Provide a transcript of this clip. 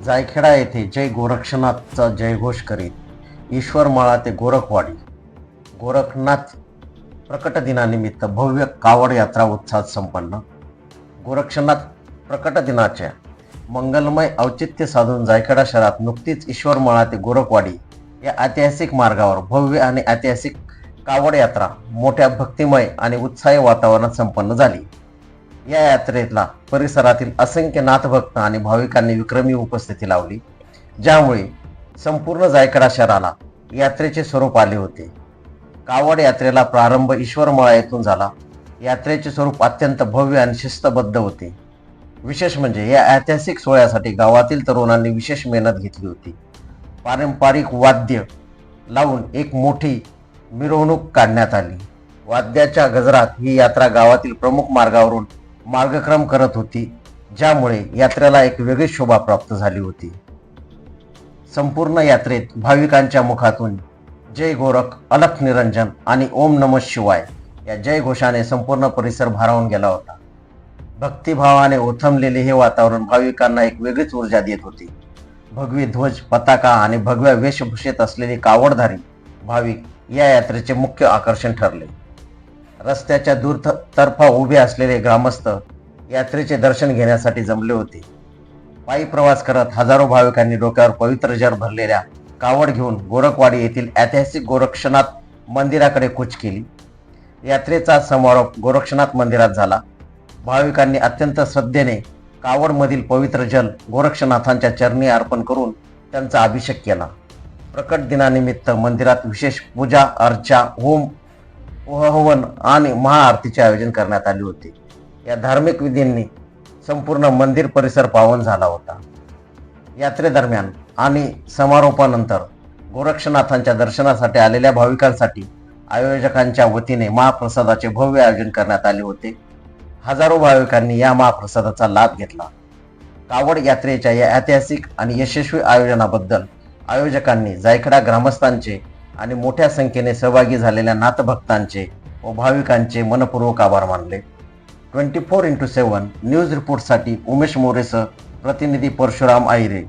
जायखेडा येथे जय गोरक्षनाथचा जयघोष करीत ईश्वरमाळा ते गोरखवाडी गोरखनाथ प्रकट दिनानिमित्त भव्य कावड यात्रा उत्साहात संपन्न. गोरक्षनाथ प्रकट दिनाच्या मंगलमय औचित्य साधून जायखेडा शहरात नुकतीच ईश्वरमाळा ते गोरखवाडी या ऐतिहासिक मार्गावर भव्य आणि ऐतिहासिक कावड यात्रा मोठ्या भक्तिमय आणि उत्साही वातावरणात संपन्न झाली. या यात्रेला परिसरातील असंख्य नाथभक्त आणि भाविकांनी विक्रमी उपस्थिती लावली, ज्यामुळे संपूर्ण जायखेडा शहराला यात्रेचे स्वरूप आले होते. कावड यात्रेला प्रारंभ ईश्वरमाळा येथून झाला. यात्रेचे स्वरूप अत्यंत भव्य आणि शिस्तबद्ध होते. विशेष म्हणजे या ऐतिहासिक सोहळ्यासाठी गावातील तरुणांनी विशेष मेहनत घेतली होती. पारंपरिक वाद्य लावून एक मोठी मिरवणूक काढण्यात आली. वाद्याच्या गजरात ही यात्रा गावातील प्रमुख मार्गावरून मार्गक्रम करत होती, ज्यामुळे यात्रेला एक वेगळी शोभा प्राप्त झाली होती. संपूर्ण यात्रेत भाविकांच्या मुखातून जय गोरख, अलख निरंजन आणि ओम नमः शिवाय या जयघोषाने संपूर्ण परिसर भारावून गेला होता. भक्तिभावाने ओथंबलेले हे वातावरण भाविकांना एक वेगळीच ऊर्जा देत होते. भगवी ध्वज, पताका आणि भगव्या वेशभूषेत असलेले कावडधारी भाविक या यात्रेचे मुख्य आकर्षण ठरले. रस्त्याच्या दूरतर्फा उभे असलेले ग्रामस्थ यात्रेचे दर्शन घेण्यासाठी जमले होते. पायी प्रवास करत हजारो भाविकांनी डोक्यावर पवित्र जल भरलेल्या कावड घेऊन गोरखवाडी येथील ऐतिहासिक गोरक्षनाथ मंदिराकडे कूच केली. यात्रेचा समारोप गोरक्षनाथ मंदिरात झाला. भाविकांनी अत्यंत श्रद्धेने कावडमधील पवित्र जल गोरक्षनाथांच्या चरणी अर्पण करून त्यांचा अभिषेक केला. प्रकट दिनानिमित्त मंदिरात विशेष पूजा अर्चा, होम हवन आणि महाआरतीचे आयोजन करण्यात आले होते. या धार्मिक विधींनी संपूर्ण मंदिर परिसर पावन झाला होता. यात्रेदरम्यान आणि समारोपानंतर गोरक्षनाथांच्या दर्शनासाठी आलेल्या भाविकांसाठी आयोजकांच्या वतीने महाप्रसादाचे भव्य आयोजन करण्यात आले होते. हजारो भाविकांनी या महाप्रसादाचा लाभ घेतला. कावड यात्रेच्या या ऐतिहासिक आणि यशस्वी आयोजनाबद्दल आयोजकांनी जायखेडा ग्रामस्थांचे आणि मोठ्या संख्येने सहभागी झालेल्या नाथभक्तांचे व भाविकांचे मनपूर्वक आभार मानले. 24x7 न्यूज रिपोर्टसाठी उमेश मोरेसह प्रतिनिधी परशुराम आहिरे.